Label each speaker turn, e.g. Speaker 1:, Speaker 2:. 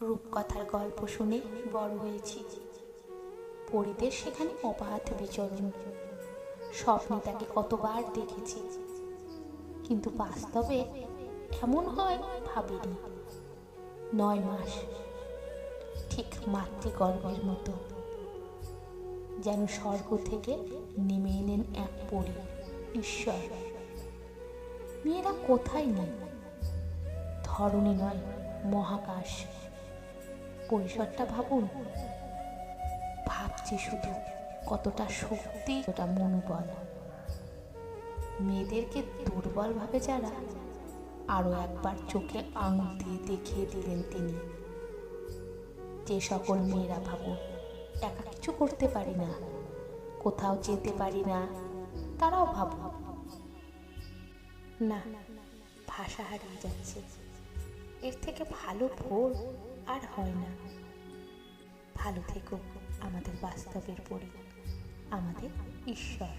Speaker 1: রূপকথার গল্প শুনে বড় হয়েছি। পরিদের সেখানে অবাধ বিচরণ। স্বপ্নে তাকে কতবার দেখেছি, কিন্তু বাস্তবে এমন হয় ভাবিনি। 9 মাস, ঠিক মাতৃগর্ভের মতো, যেন স্বর্গ থেকে নেমে এলেন এক পরী, ঈশ্বর। মেয়েরা কোথায় নেই, ধরণী নয়, মহাকাশ। পরিসরটা ভাবুন। ভাবছি শুধু কতটা শক্তি, কতটা মনোবল। মেয়েদেরকে দুর্বল ভাবে যারা, আরো একবার চোখে আঙুল দিয়ে দেখিয়ে দিলেন তিনি। যে সকল মেয়েরা ভাবো একা কিছু করতে পারি না, কোথাও যেতে পারি না, তারাও ভাবো না, ভাষা হারিয়ে যাচ্ছে। এর থেকে ভালো ভোর আর হয় না। ভালো থেকো আমাদের বাস্তবের পরী, আমাদের ঈশ্বর।